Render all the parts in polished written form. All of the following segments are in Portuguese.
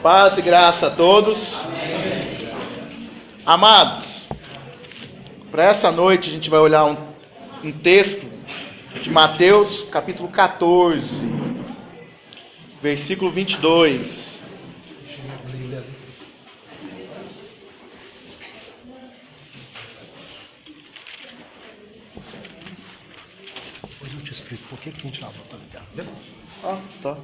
Paz e graça a todos. Amados, para essa noite a gente vai olhar um texto de Mateus, capítulo 14, versículo 22. Depois eu te explico por que a gente estava ligado, beleza? Ah, tá.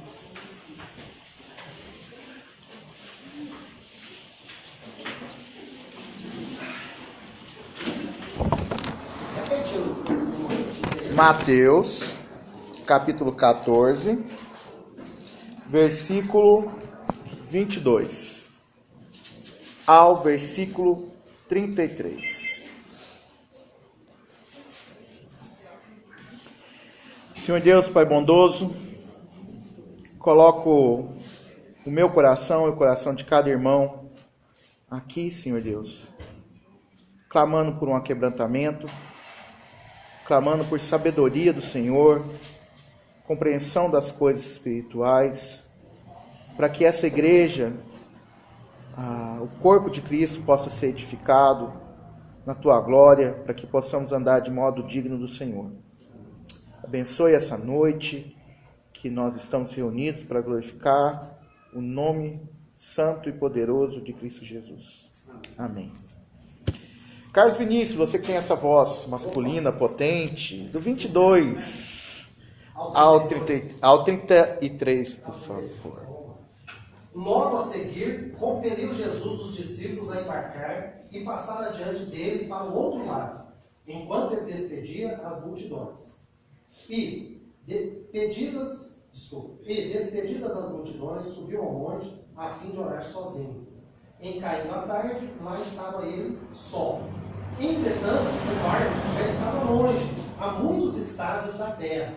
Mateus, capítulo 14, versículo 22 ao versículo 33. Senhor Deus, Pai bondoso, coloco o meu coração e o coração de cada irmão aqui, Senhor Deus, clamando por um aquebrantamento, clamando por sabedoria do Senhor, compreensão das coisas espirituais, para que essa igreja, o corpo de Cristo, possa ser edificado na Tua glória, para que possamos andar de modo digno do Senhor. Abençoe essa noite que nós estamos reunidos para glorificar o nome santo e poderoso de Cristo Jesus. Amém. Carlos Vinícius, você que tem essa voz masculina, potente, do 22 ao 33, por favor. Logo a seguir, compeliu Jesus os discípulos a embarcar e passar adiante dele para o outro lado, enquanto ele despedia as multidões. E, despedidas as multidões, subiu ao monte a fim de orar sozinho. Em caindo a tarde, lá estava ele só. Entretanto, o barco já estava longe, a muitos estádios da terra,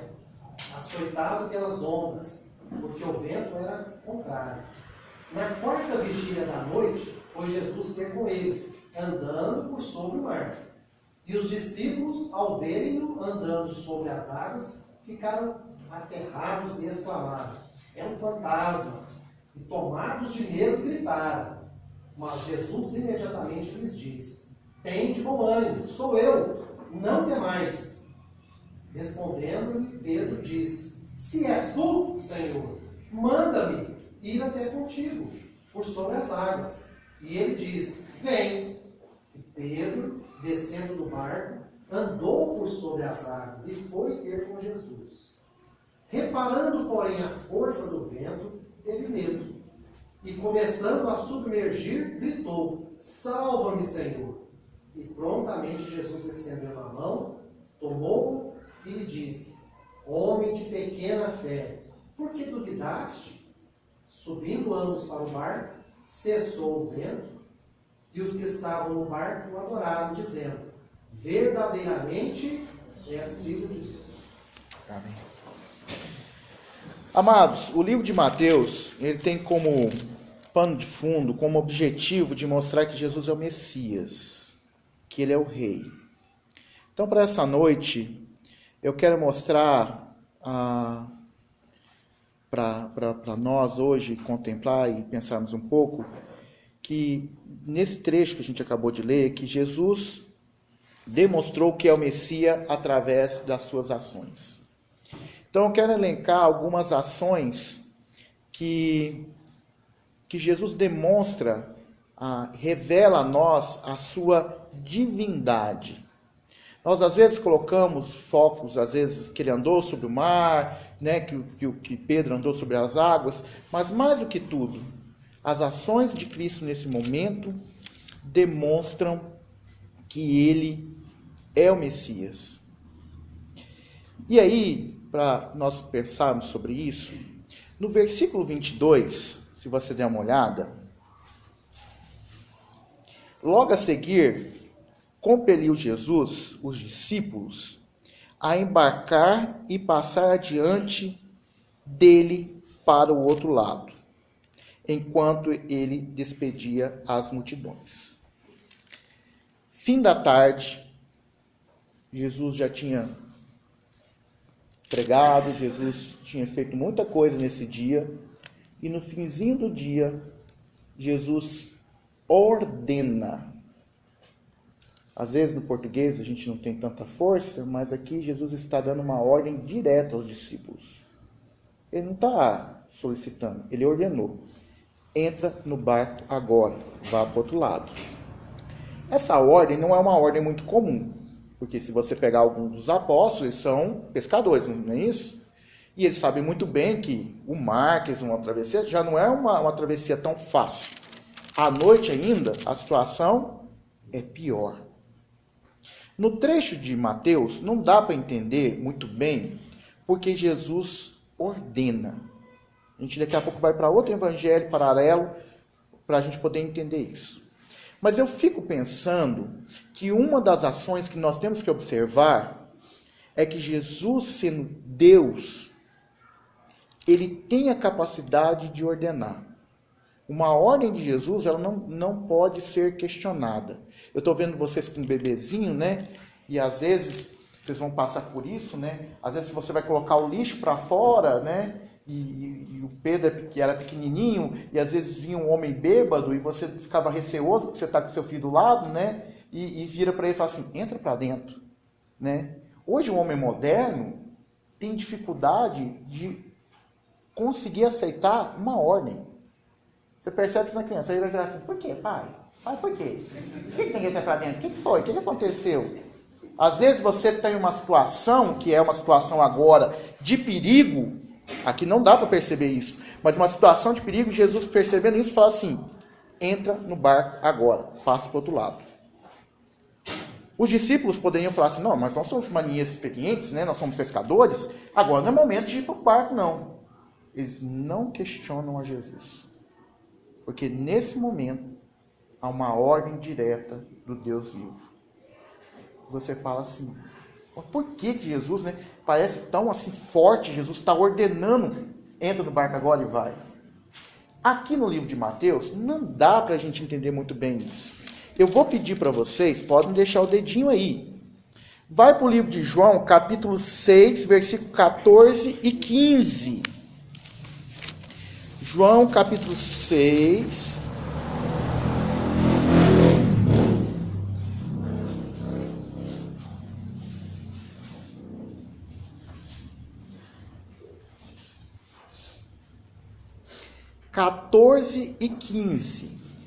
açoitado pelas ondas, porque o vento era contrário. Na quarta vigília da noite, foi Jesus ter com eles, andando por sobre o mar. E os discípulos, ao verem-no andando sobre as águas, ficaram aterrados e exclamaram: é um fantasma! E tomados de medo, gritaram. Mas Jesus imediatamente lhes diz: tende bom ânimo, sou eu, não temais. Respondendo-lhe, Pedro diz: se és tu, Senhor, manda-me ir até contigo, por sobre as águas. E ele diz: vem. E Pedro, descendo do barco, andou por sobre as águas e foi ter com Jesus. Reparando, porém, a força do vento, teve medo. E começando a submergir, gritou: salva-me, Senhor! E prontamente Jesus estendendo a mão, tomou-o e lhe disse: homem de pequena fé, por que duvidaste? Subindo ambos para o barco, cessou o vento, e os que estavam no barco o adoraram, dizendo: verdadeiramente és filho de Deus. Amém. Amados, o livro de Mateus, ele tem como pano de fundo, como objetivo de mostrar que Jesus é o Messias, que ele é o Rei. Então, para essa noite, eu quero mostrar para nós hoje contemplar e pensarmos um pouco que nesse trecho que a gente acabou de ler, que Jesus demonstrou que é o Messias através das suas ações. Então eu quero elencar algumas ações que Jesus demonstra, revela a nós a sua divindade. Nós às vezes colocamos focos, às vezes que ele andou sobre o mar, né, que Pedro andou sobre as águas, mas mais do que tudo, as ações de Cristo nesse momento demonstram que ele é o Messias. E aí, para nós pensarmos sobre isso, no versículo 22, se você der uma olhada, logo a seguir, compeliu Jesus, os discípulos, a embarcar e passar adiante dele para o outro lado, enquanto ele despedia as multidões. Fim da tarde, Jesus já tinha pregado, Jesus tinha feito muita coisa nesse dia, e no finzinho do dia, Jesus ordena. Às vezes no português a gente não tem tanta força, mas aqui Jesus está dando uma ordem direta aos discípulos. Ele não está solicitando, ele ordenou. Entra no barco agora, vá para o outro lado. Essa ordem não é uma ordem muito comum, porque se você pegar alguns dos apóstolos, eles são pescadores, não é isso? E eles sabem muito bem que o mar que eles vão atravessar já não é uma travessia tão fácil. À noite ainda, a situação é pior. No trecho de Mateus, não dá para entender muito bem, porque Jesus ordena. A gente daqui a pouco vai para outro evangelho paralelo, para a gente poder entender isso. Mas eu fico pensando que uma das ações que nós temos que observar é que Jesus, sendo Deus, ele tem a capacidade de ordenar. Uma ordem de Jesus, ela não pode ser questionada. Eu estou vendo vocês com um bebezinho, né? E às vezes, vocês vão passar por isso, né? Às vezes você vai colocar o lixo para fora, né? E o Pedro, que era pequenininho, e às vezes vinha um homem bêbado, e você ficava receoso, porque você está com seu filho do lado, né? E vira para ele e fala assim, entra para dentro, né? Hoje o homem moderno tem dificuldade de conseguir aceitar uma ordem. Você percebe isso na criança, aí ele vai virar assim, por quê, pai? Pai, por quê? Por que tem que entrar para dentro? O que foi? O que aconteceu? Às vezes você tem uma situação, que é uma situação agora de perigo, aqui não dá para perceber isso, mas uma situação de perigo, Jesus percebendo isso, fala assim, entra no barco agora, passa para o outro lado. Os discípulos poderiam falar assim, não, mas nós somos marinheiros experientes, né? Nós somos pescadores, agora não é momento de ir para o barco, não. Eles não questionam a Jesus. Porque nesse momento há uma ordem direta do Deus vivo. Você fala assim, por que Jesus, né? Parece tão assim forte, Jesus está ordenando, entra no barco agora e vai. Aqui no livro de Mateus, não dá para a gente entender muito bem isso. Eu vou pedir para vocês, podem deixar o dedinho aí. Vai para o livro de João, capítulo 6, versículo 14 e 15. João, capítulo 6.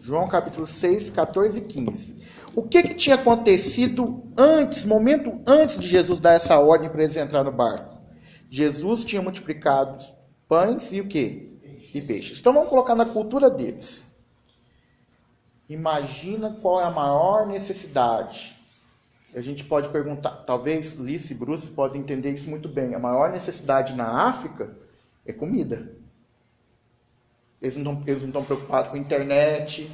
João, capítulo 6, 14 e 15. O que tinha acontecido antes, momento antes de Jesus dar essa ordem para eles entrar no barco? Jesus tinha multiplicado pães e o quê? E peixes. Então vamos colocar na cultura deles. Imagina qual é a maior necessidade. A gente pode perguntar, talvez Lice e Bruce podem entender isso muito bem. A maior necessidade na África é comida. Eles não estão preocupados com internet,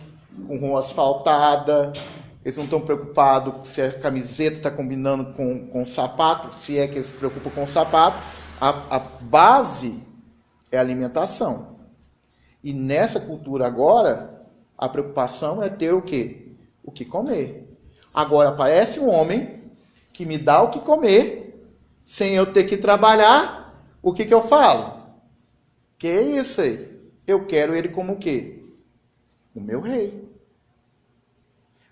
com rua asfaltada, eles não estão preocupados se a camiseta está combinando com o sapato, se é que eles se preocupam com o sapato. A base é a alimentação. E nessa cultura agora, a preocupação é ter o quê? O que comer. Agora aparece um homem que me dá o que comer, sem eu ter que trabalhar, o que eu falo? Que é isso aí? Eu quero ele como o quê? O meu rei.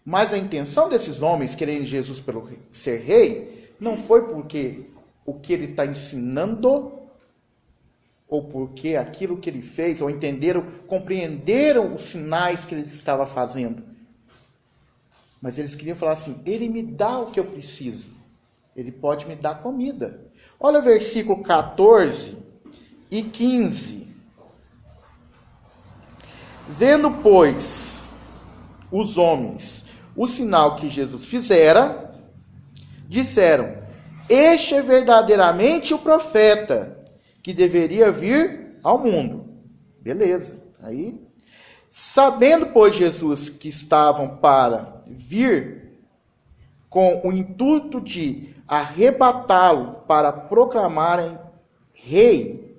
Mas a intenção desses homens quererem Jesus pelo ser rei, não foi porque o que ele está ensinando, ou porque aquilo que ele fez, ou entenderam, compreenderam os sinais que ele estava fazendo. Mas eles queriam falar assim, ele me dá o que eu preciso. Ele pode me dar comida. Olha o versículo 14 e 15. Vendo, pois, os homens o sinal que Jesus fizera, disseram, este é verdadeiramente o profeta que deveria vir ao mundo. Beleza. Aí, sabendo, pois, Jesus que estavam para vir com o intuito de arrebatá-lo para proclamarem rei,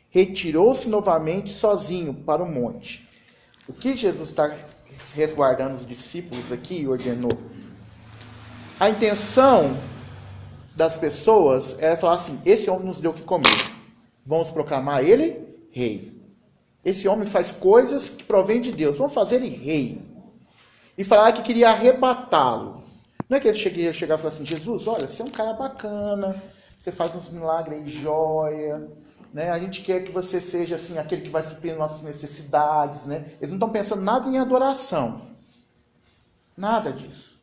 retirou-se novamente sozinho para o monte. O que Jesus está resguardando os discípulos aqui e ordenou? A intenção das pessoas é falar assim, esse homem nos deu o que comer. Vamos proclamar ele rei. Esse homem faz coisas que provém de Deus. Vamos fazer ele rei. E falar que queria arrebatá-lo. Não é que ele chegar e falar assim, Jesus, olha, você é um cara bacana, você faz uns milagres aí, joia, né? A gente quer que você seja assim, aquele que vai suprir nossas necessidades, né? Eles não estão pensando nada em adoração. Nada disso.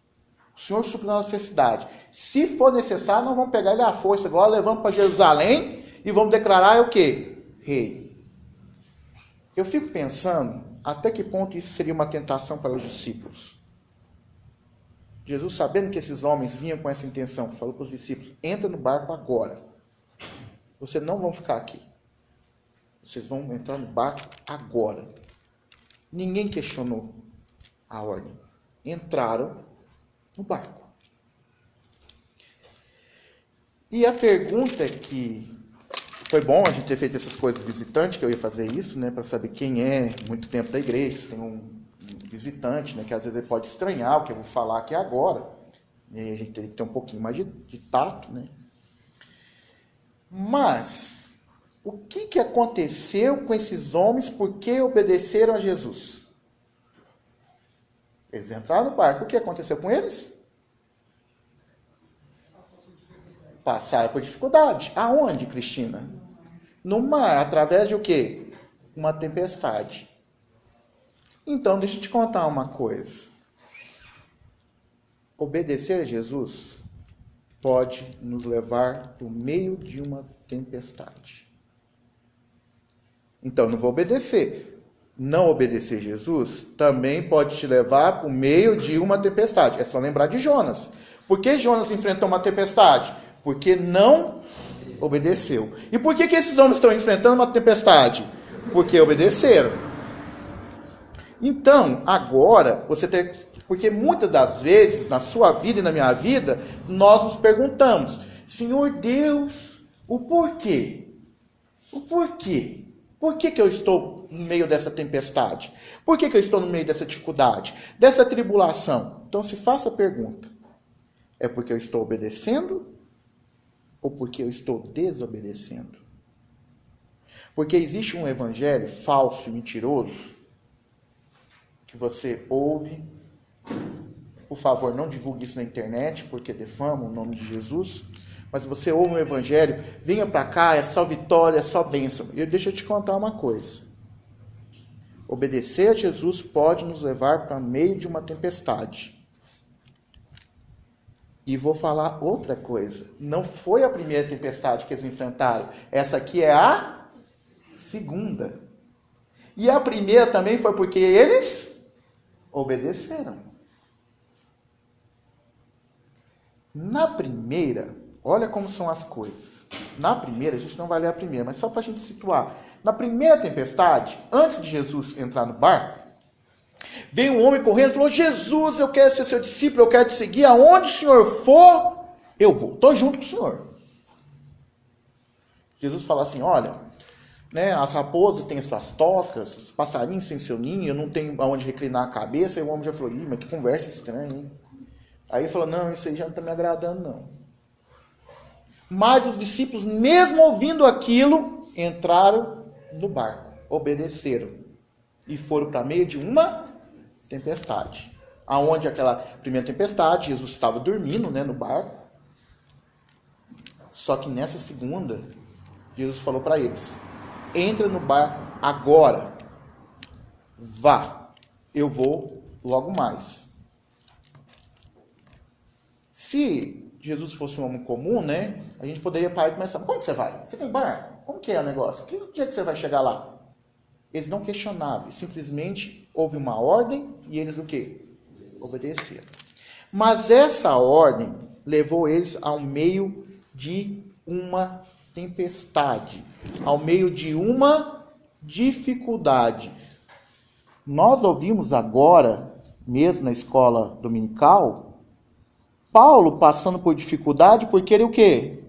O Senhor supre a nossa necessidade. Se for necessário, nós vamos pegar ele à força. Agora levamos para Jerusalém e vamos declarar o quê? Rei. Eu fico pensando até que ponto isso seria uma tentação para os discípulos. Jesus, sabendo que esses homens vinham com essa intenção, falou para os discípulos, entra no barco agora. Vocês não vão ficar aqui. Vocês vão entrar no barco agora. Ninguém questionou a ordem. Entraram no barco. E a pergunta que foi bom a gente ter feito essas coisas visitantes, que eu ia fazer isso, né, para saber quem é muito tempo da igreja, se tem um visitante, né, que às vezes ele pode estranhar o que eu vou falar aqui agora, e aí a gente teria que ter um pouquinho mais de tato, né? Mas o que aconteceu com esses homens porque obedeceram a Jesus? Eles entraram no barco. O que aconteceu com eles? Passaram por dificuldade. Aonde, Cristina? No mar, através de o quê? Uma tempestade. Então, deixa eu te contar uma coisa. Obedecer a Jesus pode nos levar para o meio de uma tempestade. Então, não vou obedecer. Não obedecer a Jesus também pode te levar para o meio de uma tempestade. É só lembrar de Jonas. Por que Jonas enfrentou uma tempestade? Porque não obedeceu. E por que esses homens estão enfrentando uma tempestade? Porque obedeceram. Então, agora, você tem... Porque muitas das vezes, na sua vida e na minha vida, nós nos perguntamos, Senhor Deus, o porquê? O porquê? Por que eu estou no meio dessa tempestade? Por que eu estou no meio dessa dificuldade? Dessa tribulação? Então, se faça a pergunta. É porque eu estou obedecendo? Ou porque eu estou desobedecendo? Porque existe um evangelho falso e mentiroso que você ouve. Por favor, não divulgue isso na internet, porque defama o nome de Jesus. Mas você ouve um evangelho, venha para cá, é só vitória, é só bênção. E deixa eu te contar uma coisa. Obedecer a Jesus pode nos levar para meio de uma tempestade. E vou falar outra coisa. Não foi a primeira tempestade que eles enfrentaram. Essa aqui é a segunda. E a primeira também foi porque eles obedeceram. Na primeira, olha como são as coisas. Na primeira, a gente não vai ler a primeira, mas só para a gente situar. Na primeira tempestade, antes de Jesus entrar no barco, veio um homem correndo e falou, Jesus, eu quero ser seu discípulo, eu quero te seguir, aonde o Senhor for, eu vou, estou junto com o Senhor. Jesus fala assim, olha, né, as raposas têm as suas tocas, os passarinhos têm seu ninho, eu não tenho aonde reclinar a cabeça, e o homem já falou, mas que conversa estranha, hein? Aí ele falou, não, isso aí já não está me agradando, não. Mas os discípulos, mesmo ouvindo aquilo, entraram no barco, obedeceram, e foram para meio de uma tempestade. Aonde aquela primeira tempestade, Jesus estava dormindo, né, no barco. Só que nessa segunda, Jesus falou para eles, entra no barco agora, vá, eu vou logo mais. Se Jesus fosse um homem comum, né, a gente poderia parar e começar, como que você vai? Você tem barco? Como que é o negócio? Que dia que você vai chegar lá? Eles não questionavam, simplesmente houve uma ordem e eles o quê? Obedeceram. Mas essa ordem levou eles ao meio de uma tempestade, ao meio de uma dificuldade. Nós ouvimos agora, mesmo na escola dominical, Paulo passando por dificuldade porque ele o quê?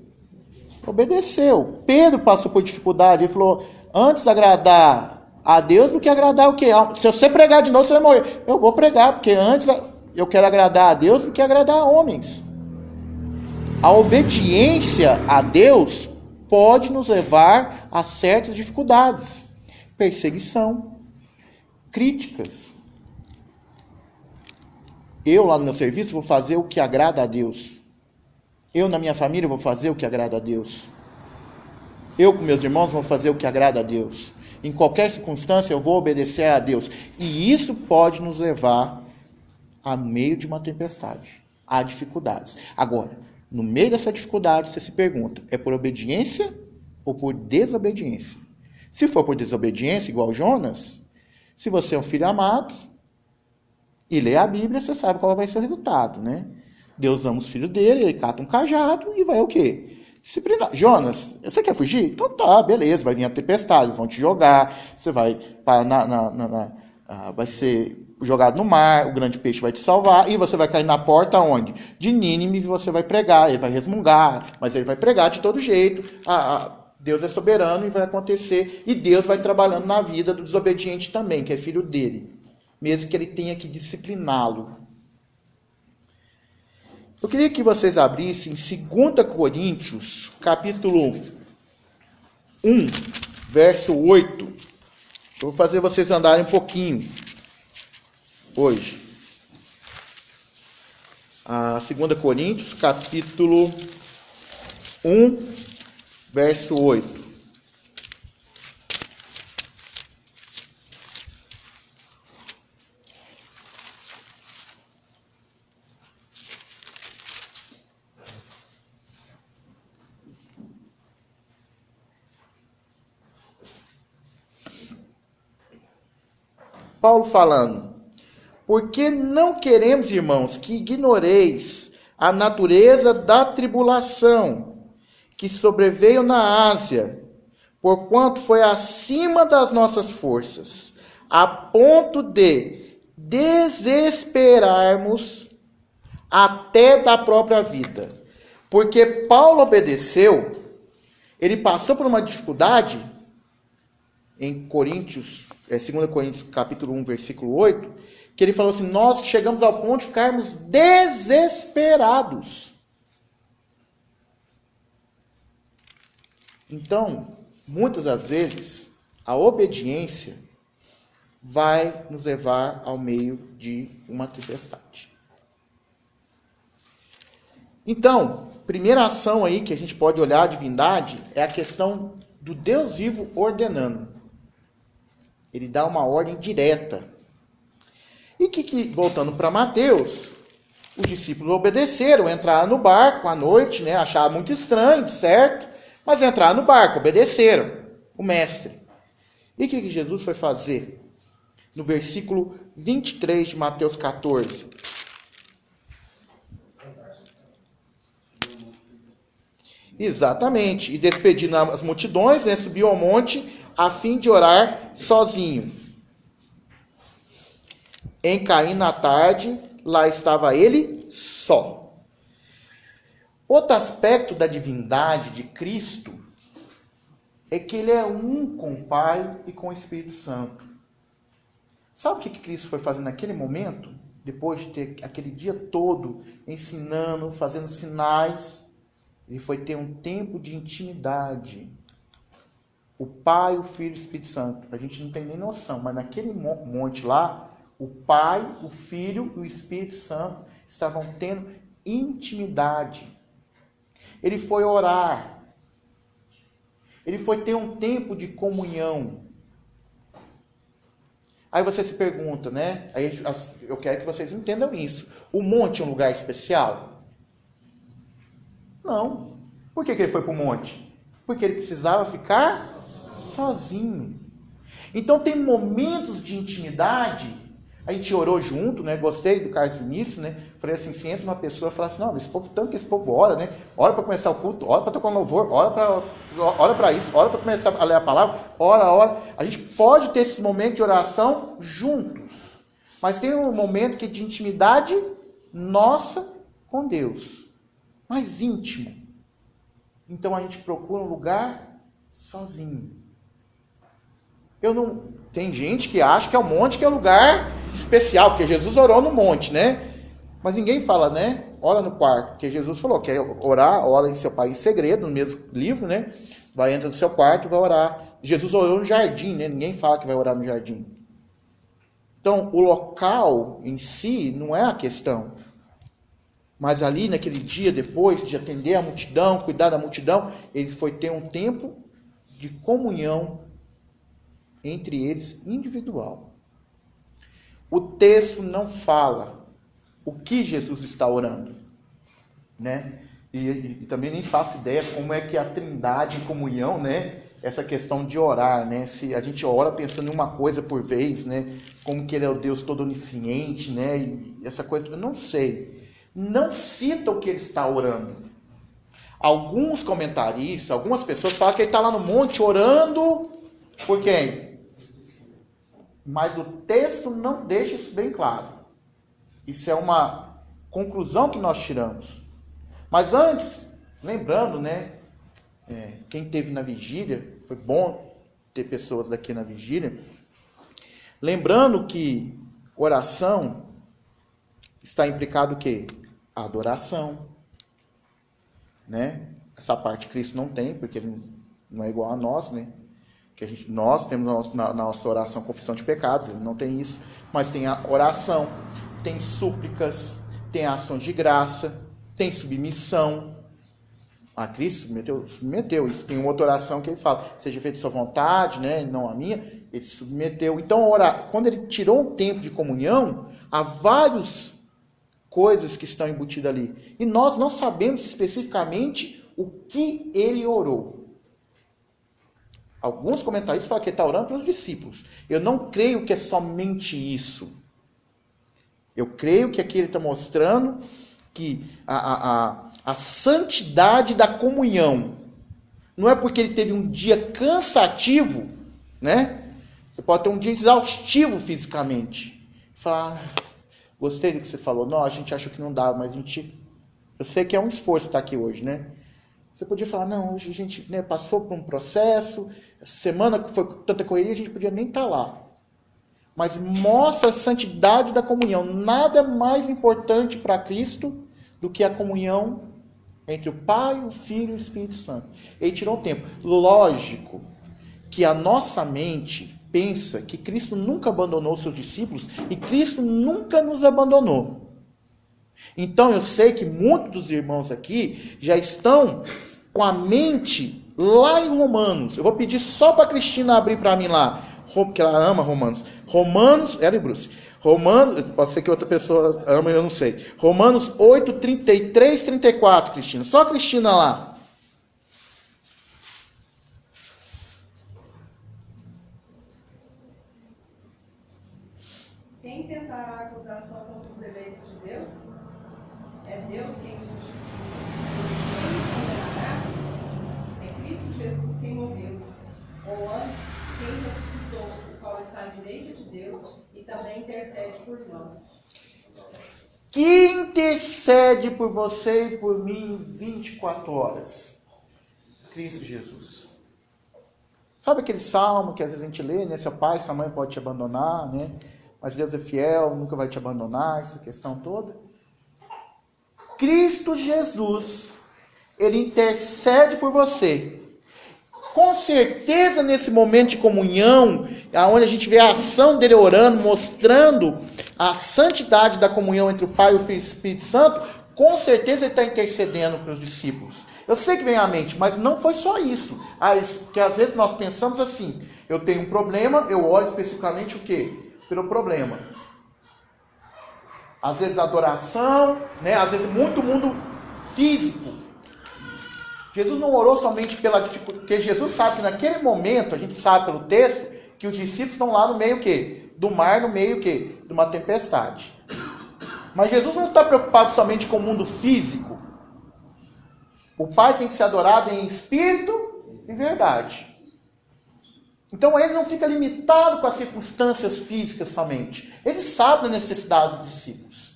Obedeceu. Pedro passou por dificuldade, ele falou, antes agradar a Deus do que agradar o quê? Se você pregar de novo, você vai morrer. Eu vou pregar, porque antes eu quero agradar a Deus do que agradar a homens. A obediência a Deus pode nos levar a certas dificuldades. perseguição, críticas. Eu lá no meu serviço vou fazer o que agrada a Deus. Eu na minha família vou fazer o que agrada a Deus. Eu com meus irmãos vou fazer o que agrada a Deus. Em qualquer circunstância eu vou obedecer a Deus. E isso pode nos levar a meio de uma tempestade, a dificuldades. Agora, no meio dessa dificuldade, você se pergunta, é por obediência ou por desobediência? Se for por desobediência, igual Jonas, se você é um filho amado e lê a Bíblia, você sabe qual vai ser o resultado, né? Deus ama os filhos dele, ele cata um cajado e vai o quê? Disciplinar. Jonas, você quer fugir? Então tá, beleza, vai vir a tempestade, eles vão te jogar, você vai vai ser jogado no mar, o grande peixe vai te salvar, e você vai cair na porta onde? De Nínive, você vai pregar, ele vai resmungar, mas ele vai pregar de todo jeito. Deus é soberano e vai acontecer, e Deus vai trabalhando na vida do desobediente também, que é filho dele, mesmo que ele tenha que discipliná-lo. Eu queria que vocês abrissem 2 Coríntios, capítulo 1, verso 8. Eu vou fazer vocês andarem um pouquinho hoje. 2 Coríntios, capítulo 1, verso 8. Paulo falando, porque não queremos, irmãos, que ignoreis a natureza da tribulação que sobreveio na Ásia, porquanto foi acima das nossas forças, a ponto de desesperarmos até da própria vida. Porque Paulo obedeceu, ele passou por uma dificuldade, em Coríntios, 2 Coríntios capítulo 1, versículo 8, que ele falou assim, nós chegamos ao ponto de ficarmos desesperados. Então, muitas das vezes, a obediência vai nos levar ao meio de uma tempestade. Então, primeira ação aí que a gente pode olhar a divindade é a questão do Deus vivo ordenando. Ele dá uma ordem direta. E voltando para Mateus, os discípulos obedeceram, entraram no barco à noite, né, acharam muito estranho, certo? Mas entraram no barco, obedeceram o mestre. E o que Jesus foi fazer? No versículo 23 de Mateus 14. Exatamente. E despedindo as multidões, né, subiu ao monte a fim de orar sozinho. Em caindo a tarde, lá estava ele só. Outro aspecto da divindade de Cristo é que ele é um com o Pai e com o Espírito Santo. Sabe o que Cristo foi fazer naquele momento? Depois de ter aquele dia todo ensinando, fazendo sinais, ele foi ter um tempo de intimidade. O Pai, o Filho e o Espírito Santo. A gente não tem nem noção, mas naquele monte lá, o Pai, o Filho e o Espírito Santo estavam tendo intimidade. Ele foi orar. Ele foi ter um tempo de comunhão. Aí você se pergunta, né? Aí eu quero que vocês entendam isso. O monte é um lugar especial? Não. Por que ele foi para o monte? Porque ele precisava ficar sozinho. Então tem momentos de intimidade. A gente orou junto, né? Gostei do Carlos Vinícius, né? Falei assim, se entra uma pessoa e fala assim, não, esse povo, tanto que esse povo ora, né? Ora para começar o culto, ora para tocar um louvor, ora para isso, ora para começar a ler a palavra, ora. A gente pode ter esse momento de oração juntos. Mas tem um momento que é de intimidade nossa com Deus. Mais íntimo. Então a gente procura um lugar sozinho. Tem gente que acha que é o monte que é o lugar especial, porque Jesus orou no monte, né? Mas ninguém fala, né? Ora no quarto, porque Jesus falou, quer orar, ora em seu pai em segredo, no mesmo livro, né? vai entrar no seu quarto e vai orar. Jesus orou no jardim, né? Ninguém fala que vai orar no jardim. Então, o local em si não é a questão. Mas ali, naquele dia, depois de atender a multidão, cuidar da multidão, ele foi ter um tempo de comunhão entre eles, individual. O texto não fala o que Jesus está orando, né? E também nem faço ideia como é que a Trindade em comunhão, né? Essa questão de orar, né? Se a gente ora pensando em uma coisa por vez, né? Como que ele é o Deus todo onisciente, né? E essa coisa, eu não sei. Não cita o que ele está orando. Alguns comentaristas, algumas pessoas falam que ele está lá no monte orando por quem? Mas o texto não deixa isso bem claro. Isso é uma conclusão que nós tiramos. Mas antes, lembrando, né? Quem esteve na vigília, foi bom ter pessoas daqui na vigília. Lembrando que oração está implicado o quê? Adoração. Né? Essa parte Cristo não tem, porque ele não é igual a nós, né? Que nós temos na nossa oração confissão de pecados, ele não tem isso. Mas tem a oração, tem súplicas, tem ações de graça, tem submissão. A Cristo submeteu isso. Tem uma outra oração que ele fala, seja feita a sua vontade, né, não a minha. Ele submeteu. Então, quando ele tirou um tempo de comunhão, há várias coisas que estão embutidas ali. E nós não sabemos especificamente o que ele orou. Alguns comentaristas falam que ele está orando para os discípulos. Eu não creio que é somente isso. Eu creio que aqui ele está mostrando que a santidade da comunhão não é porque ele teve um dia cansativo, né? Você pode ter um dia exaustivo fisicamente. Falar, gostei do que você falou. Não, a gente acha que não dá, mas eu sei que é um esforço estar aqui hoje, né? Você podia falar, não, hoje a gente, né, passou por um processo, essa semana que foi tanta correria, a gente podia nem estar lá. Mas mostra a santidade da comunhão. Nada mais importante para Cristo do que a comunhão entre o Pai, o Filho e o Espírito Santo. Ele tirou um tempo. Lógico que a nossa mente pensa que Cristo nunca abandonou os seus discípulos e Cristo nunca nos abandonou. Então eu sei que muitos dos irmãos aqui já estão com a mente lá em Romanos. Eu vou pedir só para a Cristina abrir para mim lá, porque ela ama Romanos. Romanos, ela e Bruce. Romanos, pode ser que outra pessoa ama, eu não sei. Romanos 8, 33, 34, Cristina. Só a Cristina lá. Quem tentará acusação contra os eleitos de Deus? É Deus quem condenará? É Cristo Jesus quem morreu. Ou antes, quem ressuscitou, o qual está à direita de Deus e também intercede por nós. Que intercede por você e por mim 24 horas? Cristo Jesus. Sabe aquele salmo que às vezes a gente lê, né? Seu pai, sua mãe pode te abandonar, né? Mas Deus é fiel, nunca vai te abandonar, essa questão toda. Cristo Jesus, ele intercede por você. Com certeza nesse momento de comunhão, onde a gente vê a ação dele orando, mostrando a santidade da comunhão entre o Pai, o Filho e o Espírito Santo, com certeza ele está intercedendo para os discípulos. Eu sei que vem à mente, mas não foi só isso. Porque às vezes nós pensamos assim, eu tenho um problema, eu oro especificamente o quê? Pelo problema. Às vezes adoração, né? Às vezes muito mundo físico. Jesus não orou somente pela dificuldade, porque Jesus sabe que naquele momento, a gente sabe pelo texto, que os discípulos estão lá no meio quê? Do mar, no meio quê? De uma tempestade. Mas Jesus não está preocupado somente com o mundo físico. O Pai tem que ser adorado em espírito e verdade. Então ele não fica limitado com as circunstâncias físicas somente. Ele sabe da necessidade dos discípulos.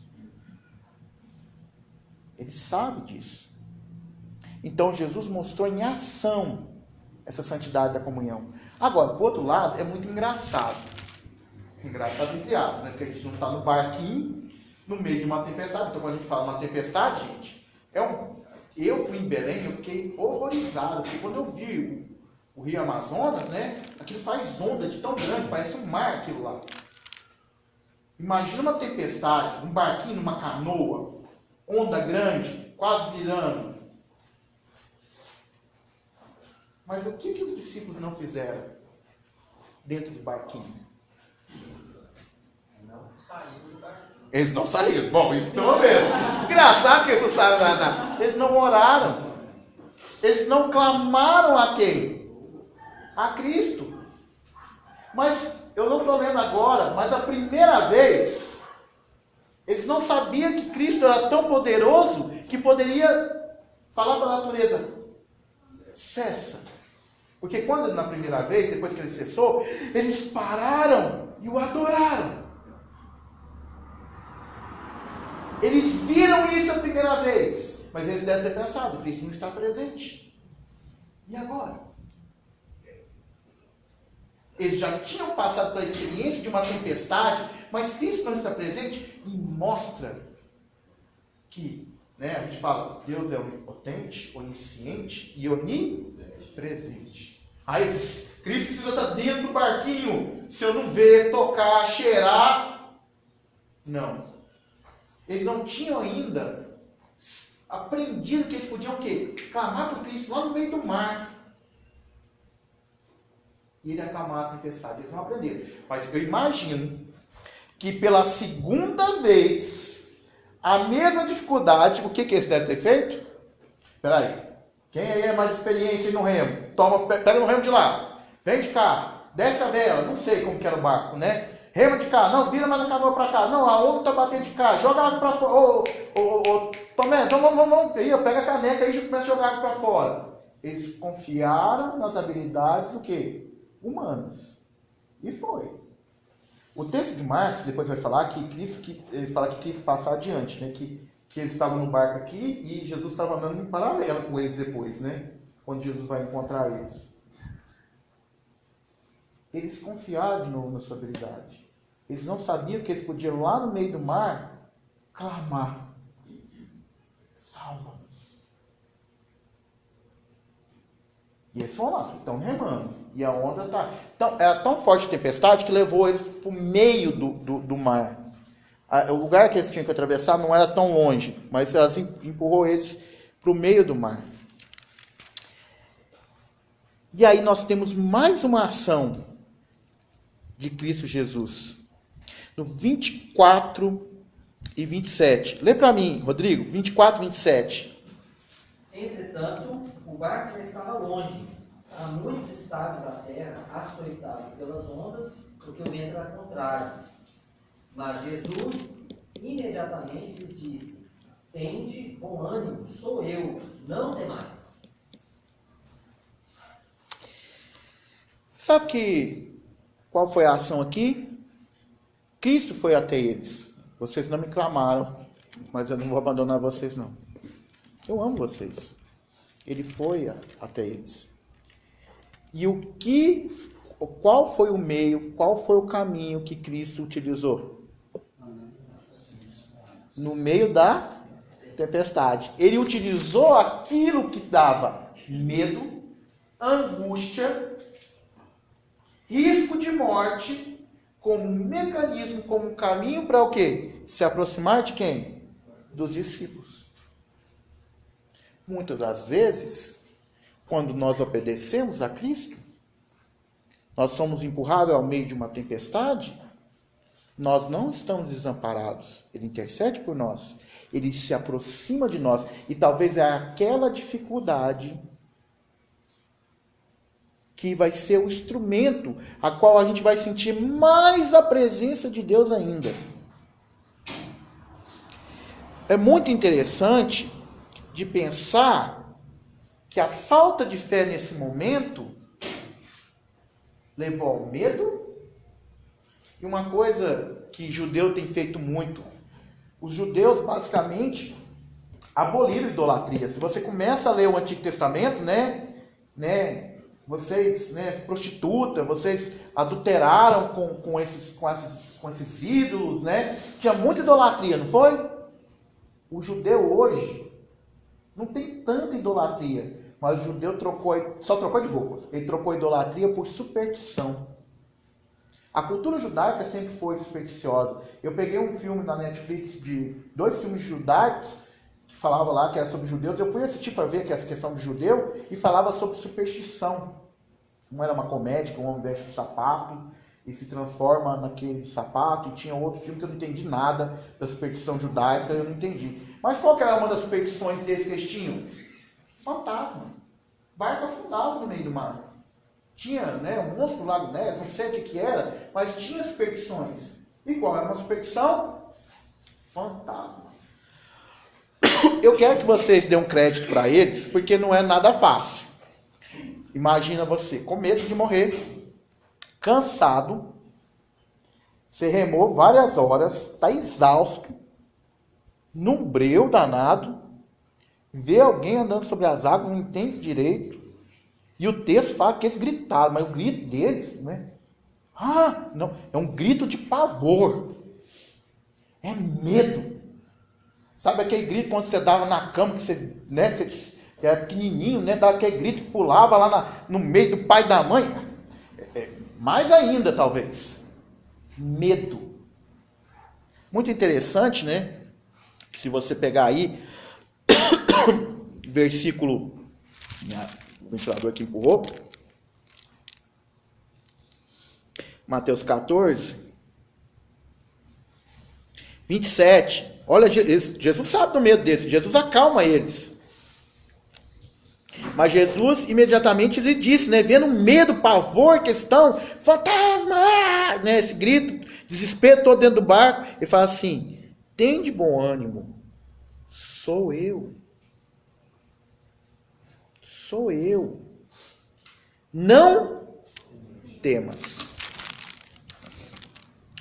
Ele sabe disso. Então Jesus mostrou em ação essa santidade da comunhão. Agora, por outro lado, é muito engraçado. Engraçado entre aspas, né? Porque a gente não está no barquinho, no meio de uma tempestade. Então quando a gente fala uma tempestade, gente, Eu fui em Belém, eu fiquei horrorizado, porque quando eu vi o Rio Amazonas, né, aquilo faz onda de tão grande, parece um mar aquilo lá. Imagina uma tempestade, um barquinho numa canoa, onda grande, quase virando. Mas o que os discípulos não fizeram dentro do barquinho? Não saíram do barquinho. Eles não saíram. Bom, isso não é mesmo. Engraçado que eles não sabem nadar. Eles não oraram. Eles não clamaram a quem? A Cristo. Mas, eu não estou lendo agora, mas a primeira vez, eles não sabiam que Cristo era tão poderoso que poderia falar para a natureza, cessa. Porque quando na primeira vez, depois que ele cessou, eles pararam e o adoraram. Eles viram isso a primeira vez, mas eles devem ter pensado, Cristo não está presente. E agora? Eles já tinham passado pela experiência de uma tempestade, mas Cristo não está presente e mostra que, a gente fala, Deus é onipotente, onisciente e onipresente. Aí Cristo precisa estar dentro do barquinho, se eu não ver, tocar, cheirar. Não. Eles não tinham ainda aprendido que eles podiam o quê? Clamar por Cristo lá no meio do mar. E ele acalmar a tempestade. Eles não aprenderam. Mas eu imagino que pela segunda vez, a mesma dificuldade, o que eles devem ter feito? Espera aí. Quem aí é mais experiente no remo? Pega no remo de lá. Vem de cá. Desce a vela. Não sei como que era o barco, né? Rema de cá. Não, vira mais a canoa para cá. Não, a onda está batendo de cá. Joga água para fora. Tomé, então vamos. Aí, pega a caneca e começa a jogar água para fora. Eles confiaram nas habilidades o quê? Humanas. E foi. O texto de Marcos depois vai falar que Cristo quis passar adiante, né? Que eles estavam no barco aqui e Jesus estava andando em paralelo com eles depois, né? Quando Jesus vai encontrar eles. Eles confiaram na sua habilidade. Eles não sabiam que eles podiam lá no meio do mar clamar: salva-nos. E eles foram lá, estão remando. E a onda está... Então, era tão forte a tempestade que levou eles para o meio do mar. O lugar que eles tinham que atravessar não era tão longe, mas ela empurrou eles para o meio do mar. E aí nós temos mais uma ação de Cristo Jesus. No 24 e 27. Lê para mim, Rodrigo, 24 e 27. Entretanto, o barco já estava longe, a muitos estados da terra, açoitado pelas ondas, porque o vento era contrário. Mas Jesus imediatamente lhes disse: tende bom ânimo, sou eu, não temais. Sabe qual foi a ação aqui? Cristo foi até eles. Vocês não me clamaram, mas eu não vou abandonar vocês não. Eu amo vocês. Ele foi até eles. E qual foi o meio, qual foi o caminho que Cristo utilizou? No meio da tempestade. Ele utilizou aquilo que dava medo, angústia, risco de morte, como mecanismo, como caminho para o quê? Se aproximar de quem? Dos discípulos. Muitas das vezes, quando nós obedecemos a Cristo, nós somos empurrados ao meio de uma tempestade, nós não estamos desamparados. Ele intercede por nós. Ele se aproxima de nós. E talvez é aquela dificuldade que vai ser o instrumento a qual a gente vai sentir mais a presença de Deus ainda. É muito interessante de pensar que a falta de fé nesse momento levou ao medo. E uma coisa que judeu tem feito muito, os judeus basicamente aboliram a idolatria. Se você começa a ler o Antigo Testamento, vocês, prostituta, vocês adulteraram com esses ídolos, Tinha muita idolatria, não foi? O judeu hoje Não tem tanta idolatria. Mas o judeu só trocou de roupa. Ele trocou a idolatria por superstição. A cultura judaica sempre foi supersticiosa. Eu peguei um filme na Netflix de 2 filmes judaicos que falava lá que era sobre judeus. Eu fui assistir para ver que essa questão de judeu e falava sobre superstição. Não era uma comédia que um homem veste um sapato e se transforma naquele sapato. E tinha outro filme que eu não entendi nada da superstição judaica, eu não entendi. Mas qual que era uma das superstições desse que eles tinham? Fantasma. Barco afundava no meio do mar. Tinha, né, um monstro do Lago Ness, não sei o que era, mas tinha superstições. E qual era uma superstição? Fantasma. Eu quero que vocês dêem um crédito para eles, porque não é nada fácil. Imagina você com medo de morrer, cansado, você remou várias horas, está exausto, num breu danado, vê alguém andando sobre as águas, não entende direito, e o texto fala que eles gritaram, mas o grito deles, né? Não, é um grito de pavor, é medo. Sabe aquele grito quando você dava na cama, que você, né, que você era pequenininho, né, dava aquele grito que pulava lá no meio do pai e da mãe? Mais ainda, talvez. Medo. Muito interessante, né? Que se você pegar aí, versículo, o ventilador aqui empurrou, Mateus 14, 27. Olha, Jesus sabe do medo desse, Jesus acalma eles. Mas Jesus imediatamente lhe disse, né, vendo o medo, pavor que estão, fantasma, né, esse grito, desespero todo dentro do barco, ele fala assim: tem de bom ânimo, sou eu. Sou eu. Não temas.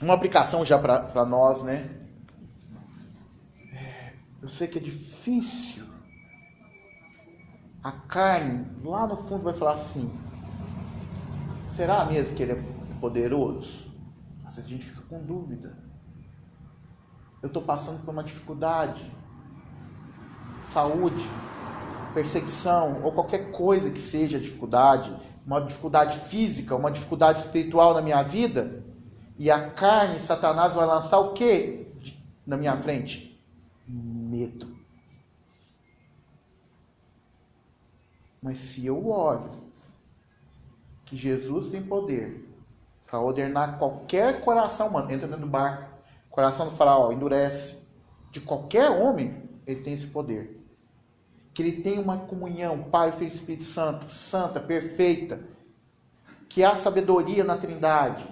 Uma aplicação já para nós, né? Eu sei que é difícil. A carne, lá no fundo, vai falar assim: será mesmo que ele é poderoso? Às vezes a gente fica com dúvida. Eu estou passando por uma dificuldade. Saúde, perseguição, ou qualquer coisa que seja dificuldade, uma dificuldade física, uma dificuldade espiritual na minha vida, e a carne, Satanás vai lançar o quê na minha frente? Medo. Mas se eu olho que Jesus tem poder para ordenar qualquer coração humano, entra dentro do barco, o coração do faraó endurece, de qualquer homem, ele tem esse poder. Que ele tem uma comunhão, Pai, Filho e Espírito Santo, santa, perfeita, que há sabedoria na Trindade,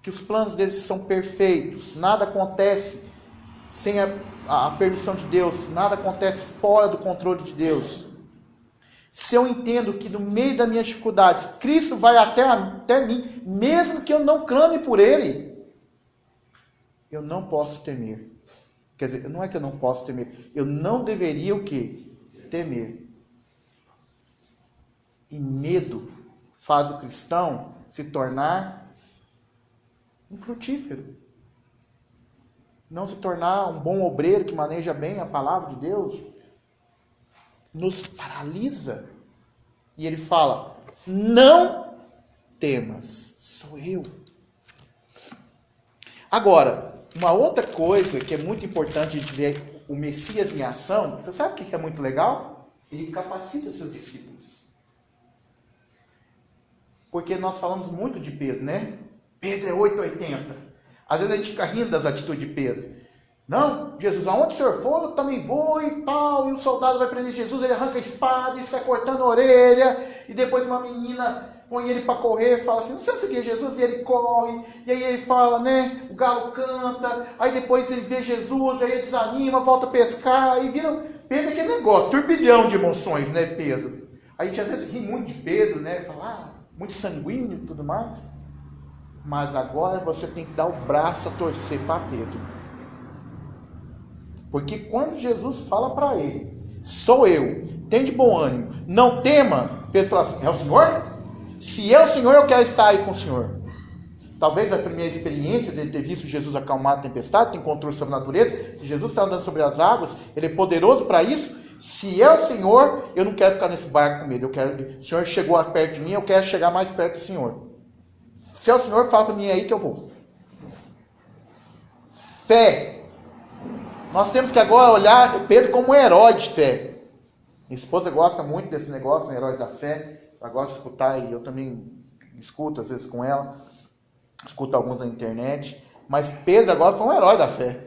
que os planos deles são perfeitos, nada acontece sem a permissão de Deus, nada acontece fora do controle de Deus. Se eu entendo que no meio das minhas dificuldades, Cristo vai até mim, mesmo que eu não clame por Ele, eu não posso temer. Quer dizer, não é que eu não posso temer, eu não deveria o quê? Temer. E medo faz o cristão se tornar infrutífero. Não se tornar um bom obreiro que maneja bem a palavra de Deus. Nos paralisa. E ele fala: não temas, sou eu. Agora, uma outra coisa que é muito importante a gente ver o Messias em ação, você sabe o que é muito legal? Ele capacita seus discípulos. Porque nós falamos muito de Pedro, né? Pedro é 880. Às vezes a gente fica rindo das atitudes de Pedro. Não, Jesus, aonde o senhor for, eu também vou e tal. E o soldado vai prender Jesus, ele arranca a espada e sai cortando a orelha. E depois uma menina põe ele para correr, fala assim: não sei se é Jesus, e ele corre. E aí ele fala, né, o galo canta. Aí depois ele vê Jesus, aí ele desanima, volta a pescar. E vira Pedro aquele negócio, turbilhão de emoções, né, Pedro? A gente às vezes ri muito de Pedro, né, fala, muito sanguíneo e tudo mais. Mas agora você tem que dar o braço a torcer para Pedro. Porque quando Jesus fala para ele: sou eu, tem de bom ânimo, não tema, Pedro fala assim: é o Senhor? Se é o Senhor, eu quero estar aí com o Senhor. Talvez a primeira experiência dele ter visto Jesus acalmar a tempestade, tem controle sobre a natureza. Se Jesus está andando sobre as águas, ele é poderoso para isso. se é o Senhor, eu não quero ficar nesse barco com medo. O Senhor chegou perto de mim, eu quero chegar mais perto do Senhor. Se é o Senhor, fala para mim, é aí que eu vou. Fé. Nós temos que agora olhar Pedro como um herói de fé. Minha esposa gosta muito desse negócio, né, Heróis da Fé. Ela gosta de escutar e eu também escuto às vezes com ela. Escuto alguns na internet. Mas Pedro agora foi um herói da fé.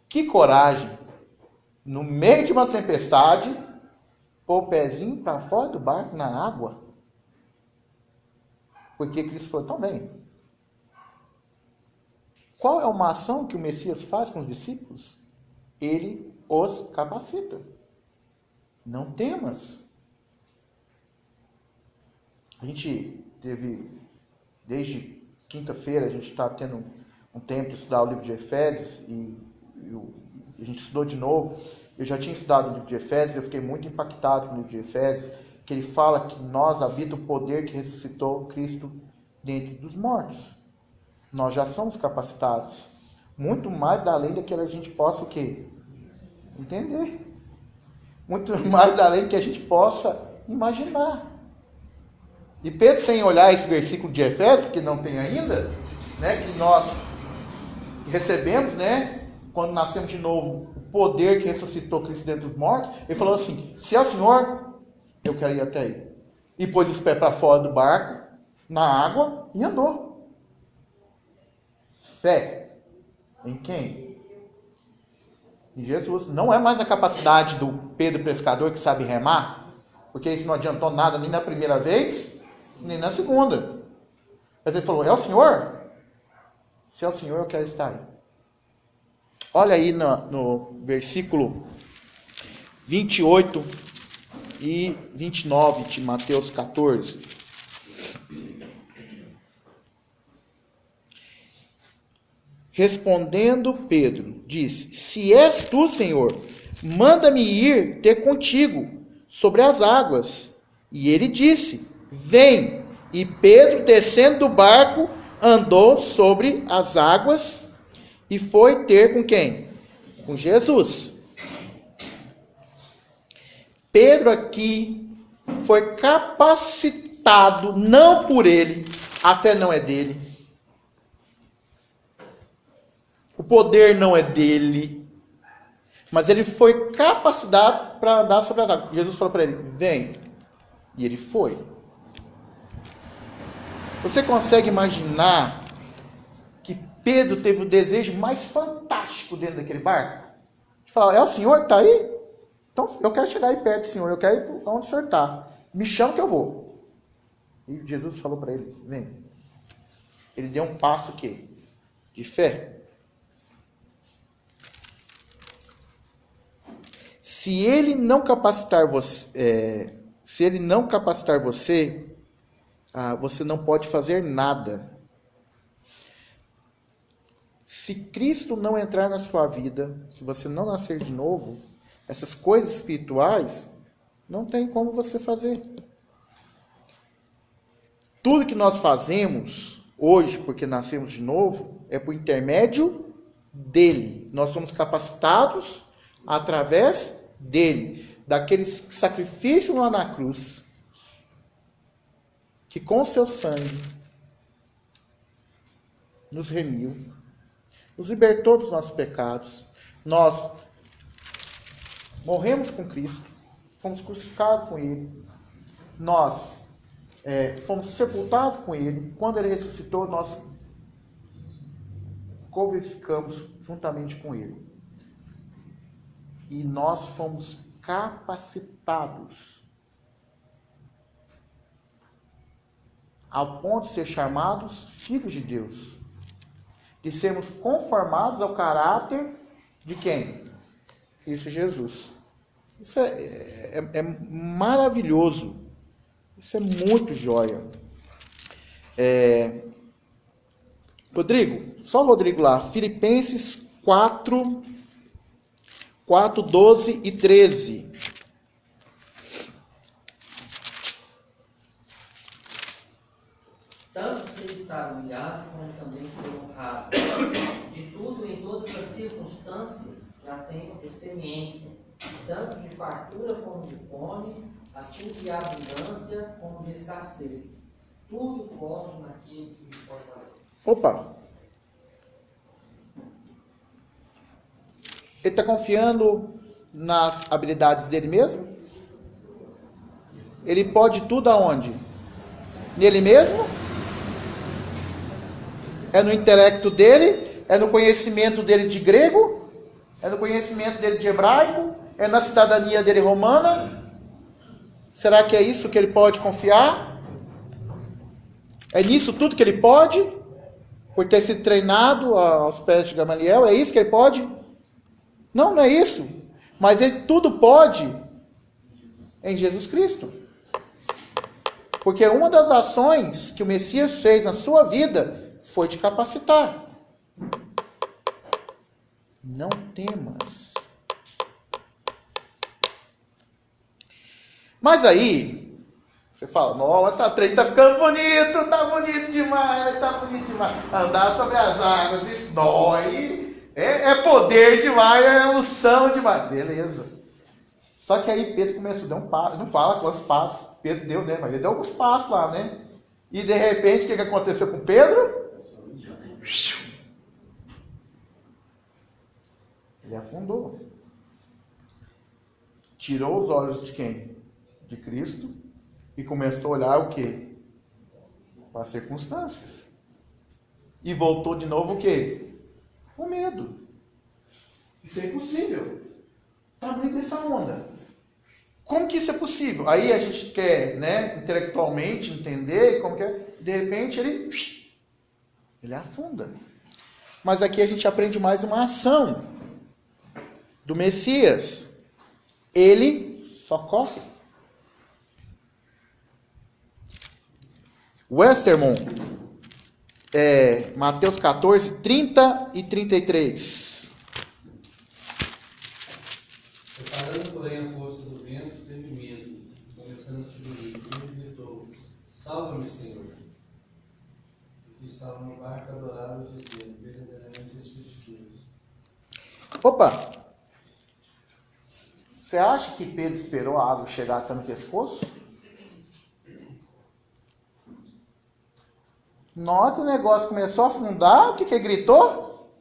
Que coragem. No meio de uma tempestade, pôr o pezinho para fora do barco na água. Porque Cristo falou, então vem. Qual é uma ação que o Messias faz com os discípulos? Ele os capacita. Não temas. A gente teve, desde quinta-feira, a gente está tendo um tempo de estudar o livro de Efésios e a gente estudou de novo. Eu já tinha estudado o livro de Efésios, eu fiquei muito impactado com o livro de Efésios, que ele fala que nós habita o poder que ressuscitou Cristo dentre dos mortos. Nós já somos capacitados. Muito mais da além daquilo que a gente possa o quê? Entender. Muito mais da além que a gente possa imaginar. E Pedro, sem olhar esse versículo de Efésios, que não tem ainda, né, que nós recebemos, né, quando nascemos de novo, o poder que ressuscitou Cristo dentro dos mortos, ele falou assim, se é o Senhor, eu quero ir até aí. E pôs os pés para fora do barco, na água, e andou. Fé. Em quem? Em Jesus. Não é mais a capacidade do Pedro pescador que sabe remar, porque isso não adiantou nada nem na primeira vez, nem na segunda. Mas ele falou, é o Senhor? Se é o Senhor, eu quero estar aí. Olha aí no versículo 28 e 29 de Mateus 14. Respondendo Pedro, disse, se és tu, Senhor, manda-me ir ter contigo sobre as águas. E ele disse, vem. E Pedro, descendo do barco, andou sobre as águas e foi ter com quem? Com Jesus. Pedro aqui foi capacitado, não por ele, a fé não é dele. O poder não é dele, mas ele foi capacitado para andar sobre as águas. Jesus falou para ele, vem. E ele foi. Você consegue imaginar que Pedro teve o desejo mais fantástico dentro daquele barco? De falar, é o Senhor que está aí? Então eu quero chegar aí perto do Senhor, eu quero ir para onde o Senhor está. Me chama que eu vou. E Jesus falou para ele, vem. Ele deu um passo o quê? De fé. Se ele não capacitar você, você não pode fazer nada. Se Cristo não entrar na sua vida, se você não nascer de novo, essas coisas espirituais não tem como você fazer. Tudo que nós fazemos hoje, porque nascemos de novo, é por intermédio dele. Nós somos capacitados através dele, daquele sacrifício lá na cruz, que com o seu sangue nos remiu, nos libertou dos nossos pecados. Nós morremos com Cristo, fomos crucificados com Ele, nós fomos sepultados com Ele. Quando Ele ressuscitou, nós glorificamos juntamente com Ele. E nós fomos capacitados ao ponto de ser chamados filhos de Deus, de sermos conformados ao caráter de quem? Cristo Jesus. Isso é maravilhoso. Isso é muito joia. Rodrigo, só o Rodrigo lá. Filipenses 4, 12 e 13. Tanto se ele estar humilhado, como também ser honrado. De tudo, em todas as circunstâncias, já tenho experiência, tanto de fartura como de fome, assim de abundância como de escassez. Tudo posso naquele que me fortalece. Opa! Ele está confiando nas habilidades dele mesmo? Ele pode tudo aonde? Nele mesmo? É no intelecto dele? É no conhecimento dele de grego? É no conhecimento dele de hebraico? É na cidadania dele romana? Será que é isso que ele pode confiar? É nisso tudo que ele pode? Por ter sido treinado aos pés de Gamaliel? É isso que ele pode? Não, não é isso. Mas ele tudo pode em Jesus Cristo. Porque uma das ações que o Messias fez na sua vida foi te capacitar. Não temas. Mas aí, você fala, nossa, o trem tá ficando bonito, tá bonito demais, tá bonito demais. Andar sobre as águas, isso dói. É poder demais, é unção demais. Beleza. Só que aí Pedro começou a dar um passo. Não fala quantos passos Pedro deu, né? Mas ele deu alguns passos lá, né? E de repente, o que aconteceu com Pedro? Ele afundou. Tirou os olhos de quem? De Cristo. E começou a olhar o quê? Para as circunstâncias. E voltou de novo o quê? Com medo. Isso é impossível. Tamanho dessa onda. Como que isso é possível? Aí a gente quer, né, intelectualmente entender como que é. De repente ele afunda. Mas aqui a gente aprende mais uma ação do Messias. Ele socorre. Westermann, Mateus 14, 30 e 33. Preparando, porém, a força do vento, teve medo, começando a subir, e gritou: Salva-me, Senhor! E estava no barco adorável, dizendo: verdadeiramente és filho de Deus. Opa! Você acha que Pedro esperou a água chegar até no pescoço? Na hora que o negócio começou a afundar, o que ele gritou?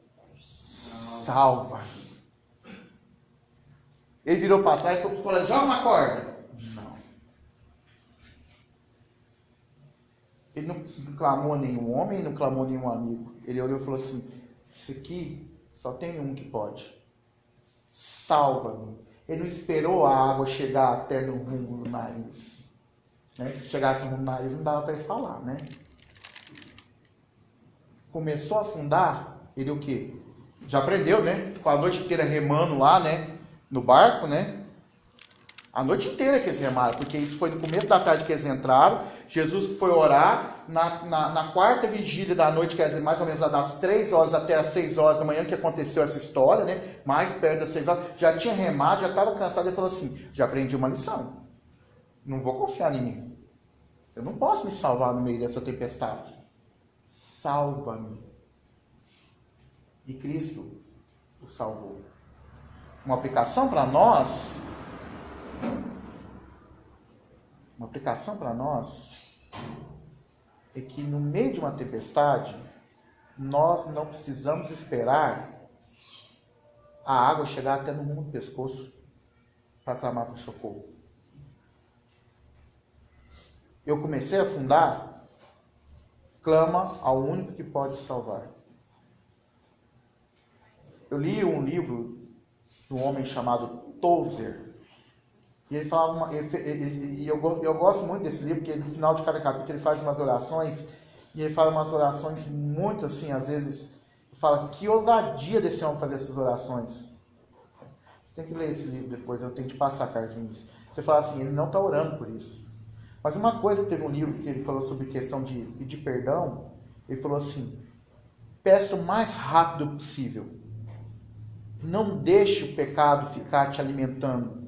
Salva! Ele virou para trás e falou para os colegas: joga uma corda. Não. Ele não clamou a nenhum homem, não clamou a nenhum amigo. Ele olhou e falou assim: isso aqui só tem um que pode. Salva-me. Ele não esperou a água chegar até no rumo do nariz. Né? Se chegasse no rumo do nariz, não dava para ele falar, né? Começou a afundar, ele o quê? Já aprendeu, né? Ficou a noite inteira remando lá, né? No barco, né? A noite inteira que eles remaram, porque isso foi no começo da tarde que eles entraram. Jesus foi orar na quarta vigília da noite, quer dizer, mais ou menos das 3 horas até as 6 horas da manhã que aconteceu essa história, né? Mais perto das 6 horas. Já tinha remado, já estava cansado. Ele falou assim: já aprendi uma lição. Não vou confiar em mim. Eu não posso me salvar no meio dessa tempestade. Salva-me. E Cristo o salvou. Uma aplicação para nós é que no meio de uma tempestade, nós não precisamos esperar a água chegar até no rumo do pescoço para clamar por socorro. Eu comecei a afundar, clama ao único que pode salvar. Eu li um livro de um homem chamado Tozer. E ele falava eu gosto muito desse livro, porque no final de cada capítulo ele faz umas orações, e ele fala umas orações muito assim, às vezes, fala: que ousadia desse homem fazer essas orações. Você tem que ler esse livro depois, eu tenho que passar, Carlinhos. Você fala assim, ele não está orando por isso. Mas uma coisa, teve um livro que ele falou sobre questão de pedir perdão, ele falou assim: peça o mais rápido possível. Não deixe o pecado ficar te alimentando.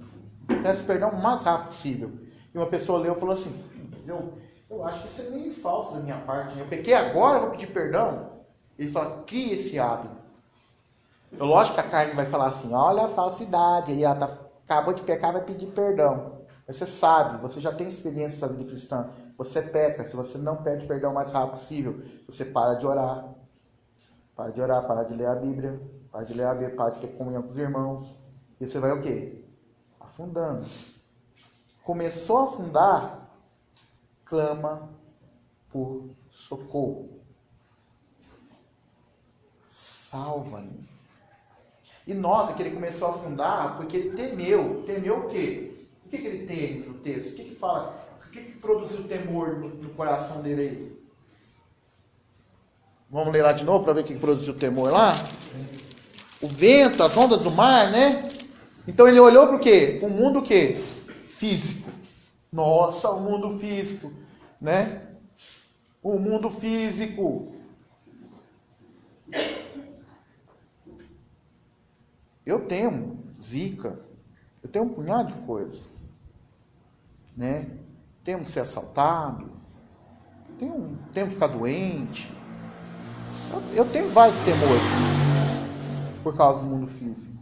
Peça perdão o mais rápido possível. E uma pessoa leu e falou assim: eu acho que isso é meio falso da minha parte. Eu pequei agora, vou pedir perdão. Ele fala, cria esse hábito. É lógico que a carne vai falar assim, olha a falsidade, aí ela acabou de pecar, vai pedir perdão. Mas você sabe, você já tem experiência na vida cristã. Você peca, se você não pede perdão o mais rápido possível, você para de orar. Para de ler a Bíblia, para de ter comunhão com os irmãos. E você vai o quê? Afundando. Começou a afundar, clama por socorro. Salva-me. E nota que ele começou a afundar porque ele temeu. Temeu o quê? O que ele teme no texto? O que fala? O que produziu temor no coração dele aí? Vamos ler lá de novo para ver o que produziu temor lá? O vento, as ondas do mar, né? Então ele olhou para o quê? O mundo o quê? Físico. Nossa, o mundo físico, né? O mundo físico. Eu tenho zika, eu tenho um punhado de coisa, né? Temo ser assaltado, temo ficar doente. Eu tenho vários temores por causa do mundo físico.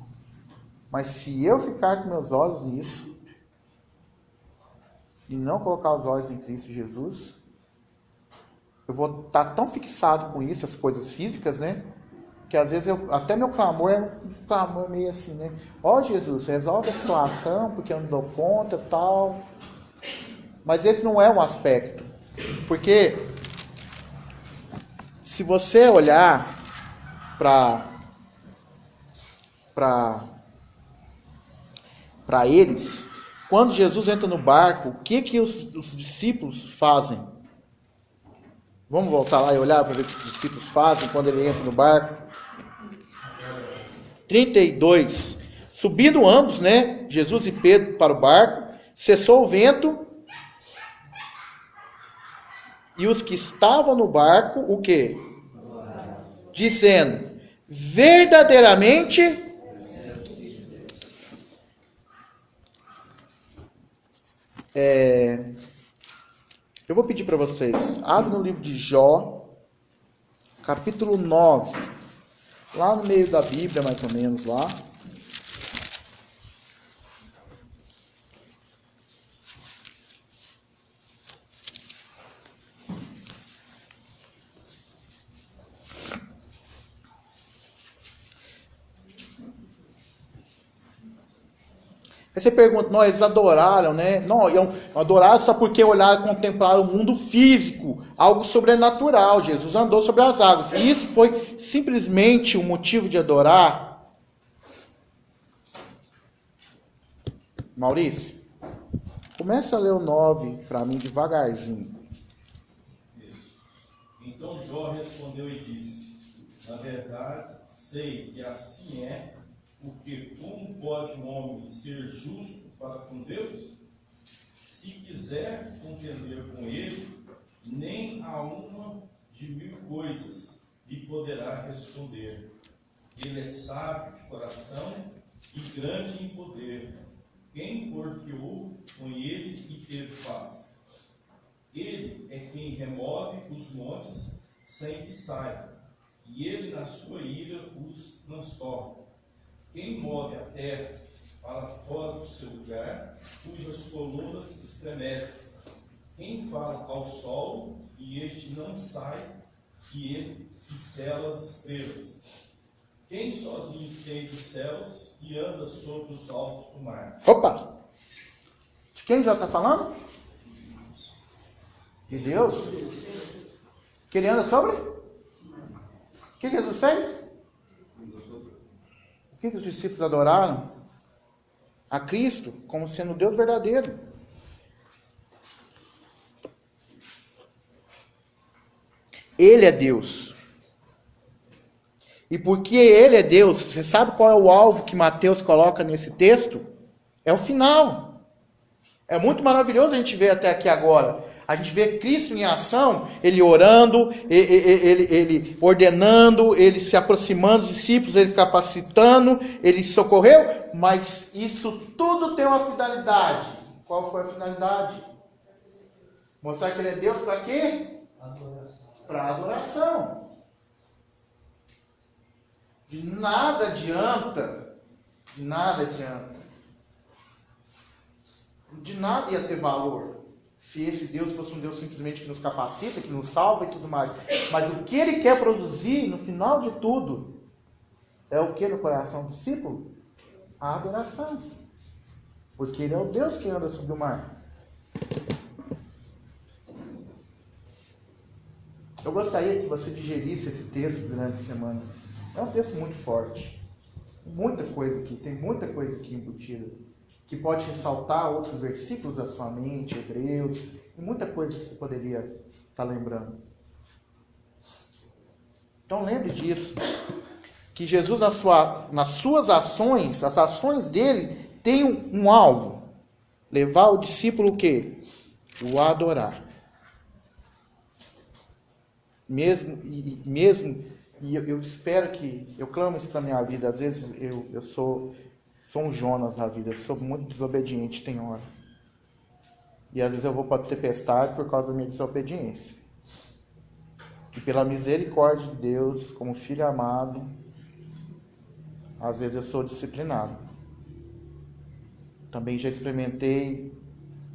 Mas se eu ficar com meus olhos nisso e não colocar os olhos em Cristo Jesus, eu vou estar tão fixado com isso, as coisas físicas, né? Que às vezes até meu clamor é um clamor meio assim, né? Ó Jesus, resolve a situação, porque eu não dou conta e tal. Mas esse não é um aspecto. Porque se você olhar para eles, quando Jesus entra no barco, o que os discípulos fazem? Vamos voltar lá e olhar para ver o que os discípulos fazem quando ele entra no barco. 32. Subindo ambos, né, Jesus e Pedro para o barco, cessou o vento, e os que estavam no barco, o quê? Dizendo, verdadeiramente, eu vou pedir para vocês, abre no livro de Jó, capítulo 9, lá no meio da Bíblia, mais ou menos, lá. Aí você pergunta, não, eles adoraram, né? Não, adoraram só porque olharam e contemplaram o mundo físico, algo sobrenatural. Jesus andou sobre as águas. E isso foi simplesmente o motivo de adorar? Maurício, começa a ler o 9 para mim devagarzinho. Isso. Então Jó respondeu e disse, na verdade, sei que assim é, porque como pode um homem ser justo para com Deus? Se quiser contender com ele, nem a uma de 1000 coisas lhe poderá responder. Ele é sábio de coração e grande em poder. Quem porfiou com ele e teve paz? Ele é quem remove os montes sem que saiba, e ele na sua ira os transtorna. Quem move a terra para fora do seu lugar, cujas colunas estremecem. Quem fala ao sol, e este não sai, e ele sela as estrelas. Quem sozinho estende os céus e anda sobre os altos do mar. Opa! De quem já está falando? De Deus? Que ele anda sobre? O que Jesus fez? O que os discípulos adoraram? A Cristo como sendo Deus verdadeiro. Ele é Deus. E porque Ele é Deus, você sabe qual é o alvo que Mateus coloca nesse texto? É o final. É muito maravilhoso a gente ver até aqui agora. A gente vê Cristo em ação, Ele orando, ele ordenando, Ele se aproximando dos discípulos, Ele capacitando, Ele socorreu, mas isso tudo tem uma finalidade. Qual foi a finalidade? Mostrar que Ele é Deus para quê? Para adoração. De nada adianta. De nada adianta. De nada ia ter valor se esse Deus fosse um Deus simplesmente que nos capacita, que nos salva e tudo mais. Mas o que ele quer produzir, no final de tudo, é o que no coração do discípulo? A adoração. Porque ele é o Deus que anda sobre o mar. Eu gostaria que você digerisse esse texto durante a semana. É um texto muito forte. Muita coisa aqui, tem muita coisa aqui embutida. Que pode ressaltar outros versículos da sua mente, Hebreus, e muita coisa que você poderia estar lembrando. Então lembre disso. Que Jesus, nas suas ações, as ações dele, tem um alvo. Levar o discípulo o quê? O adorar. E eu espero que, eu clamo isso para a minha vida, às vezes eu sou um Jonas na vida, eu sou muito desobediente, tem hora. E às vezes eu vou para a tempestade por causa da minha desobediência. E pela misericórdia de Deus, como filho amado, às vezes eu sou disciplinado. Também já experimentei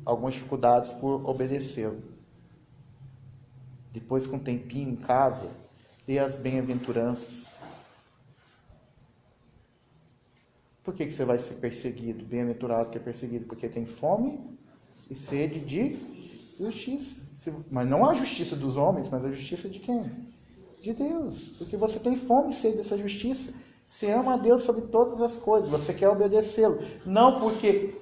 algumas dificuldades por obedecê-lo. Depois, com um tempinho em casa, dê as bem-aventuranças. Por que você vai ser perseguido? Bem-aventurado que é perseguido porque tem fome e sede de justiça. Mas não a justiça dos homens, mas a justiça de quem? De Deus. Porque você tem fome e sede dessa justiça. Você ama a Deus sobre todas as coisas. Você quer obedecê-lo. Não porque,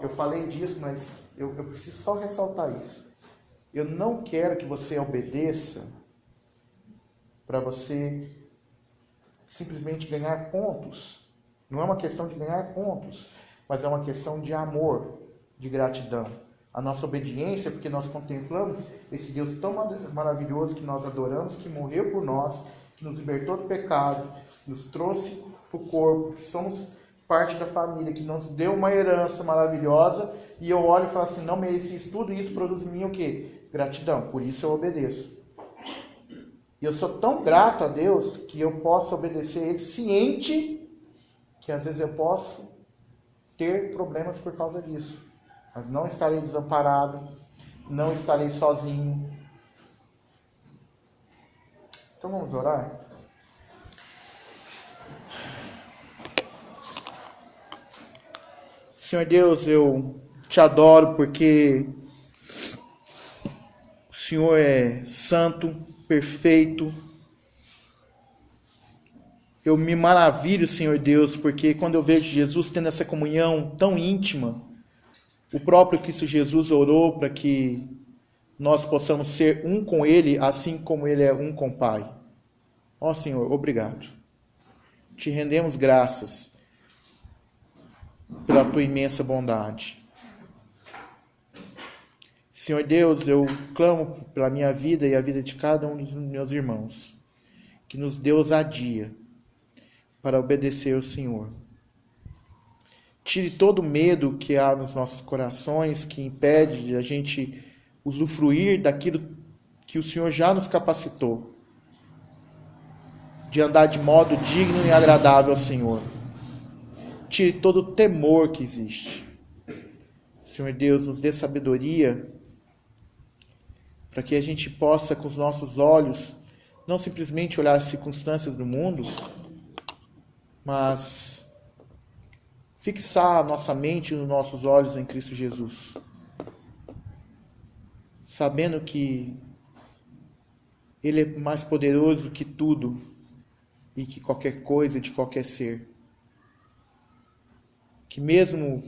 eu falei disso, mas eu preciso só ressaltar isso. Eu não quero que você obedeça para você simplesmente ganhar pontos. Não é uma questão de ganhar pontos, mas é uma questão de amor, de gratidão. A nossa obediência é porque nós contemplamos esse Deus tão maravilhoso que nós adoramos, que morreu por nós, que nos libertou do pecado, nos trouxe para o corpo, que somos parte da família, que nos deu uma herança maravilhosa, e eu olho e falo assim, não mereci isso tudo, e isso produz em mim o quê? Gratidão, por isso eu obedeço. E eu sou tão grato a Deus que eu posso obedecer a Ele ciente que às vezes eu posso ter problemas por causa disso. Mas não estarei desamparado, não estarei sozinho. Então vamos orar? Senhor Deus, eu te adoro porque o Senhor é santo, perfeito. Eu me maravilho, Senhor Deus, porque quando eu vejo Jesus tendo essa comunhão tão íntima, o próprio Cristo Jesus orou para que nós possamos ser um com Ele, assim como Ele é um com o Pai. Ó Senhor, obrigado. Te rendemos graças pela Tua imensa bondade. Senhor Deus, eu clamo pela minha vida e a vida de cada um dos meus irmãos, que nos dê ousadia para obedecer ao Senhor. Tire todo o medo que há nos nossos corações, que impede de a gente usufruir daquilo que o Senhor já nos capacitou, de andar de modo digno e agradável ao Senhor. Tire todo o temor que existe. Senhor Deus, nos dê sabedoria para que a gente possa, com os nossos olhos, não simplesmente olhar as circunstâncias do mundo, mas fixar a nossa mente e os nossos olhos em Cristo Jesus, sabendo que Ele é mais poderoso que tudo e que qualquer coisa, de qualquer ser. Que mesmo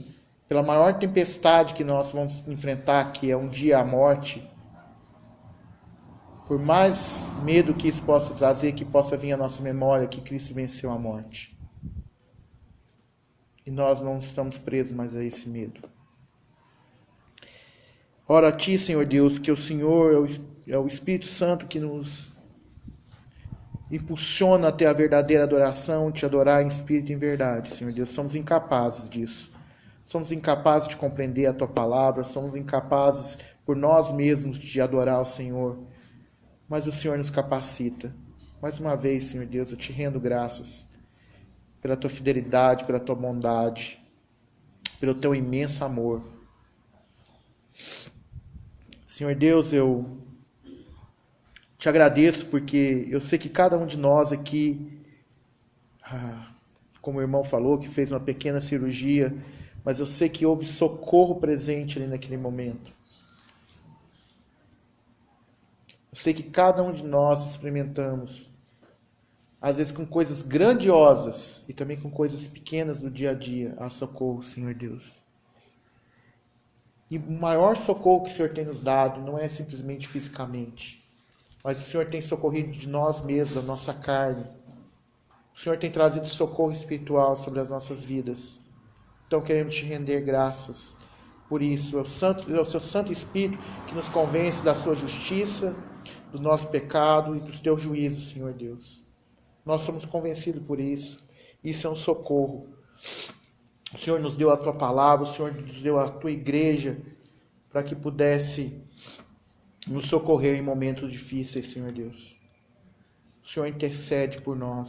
pela maior tempestade que nós vamos enfrentar, que é um dia a morte, por mais medo que isso possa trazer, que possa vir à nossa memória que Cristo venceu a morte. E nós não estamos presos mais a esse medo. Ora a Ti, Senhor Deus, que o Senhor é o Espírito Santo que nos impulsiona até a verdadeira adoração, Te adorar em espírito e em verdade, Senhor Deus. Somos incapazes disso. Somos incapazes de compreender a Tua palavra, somos incapazes por nós mesmos de adorar o Senhor. Mas o Senhor nos capacita. Mais uma vez, Senhor Deus, eu Te rendo graças pela tua fidelidade, pela tua bondade, pelo teu imenso amor. Senhor Deus, eu te agradeço porque eu sei que cada um de nós aqui, como o irmão falou, que fez uma pequena cirurgia, mas eu sei que houve socorro presente ali naquele momento. Eu sei que cada um de nós experimentamos, às vezes com coisas grandiosas e também com coisas pequenas do dia a dia, há socorro, Senhor Deus. E o maior socorro que o Senhor tem nos dado não é simplesmente fisicamente, mas o Senhor tem socorrido de nós mesmos, da nossa carne. O Senhor tem trazido socorro espiritual sobre as nossas vidas. Então queremos te render graças por isso. É o seu Santo Espírito que nos convence da sua justiça, do nosso pecado e dos teus juízos, Senhor Deus. Nós somos convencidos por isso. Isso é um socorro. O Senhor nos deu a tua palavra, o Senhor nos deu a tua igreja para que pudesse nos socorrer em momentos difíceis, Senhor Deus. O Senhor intercede por nós.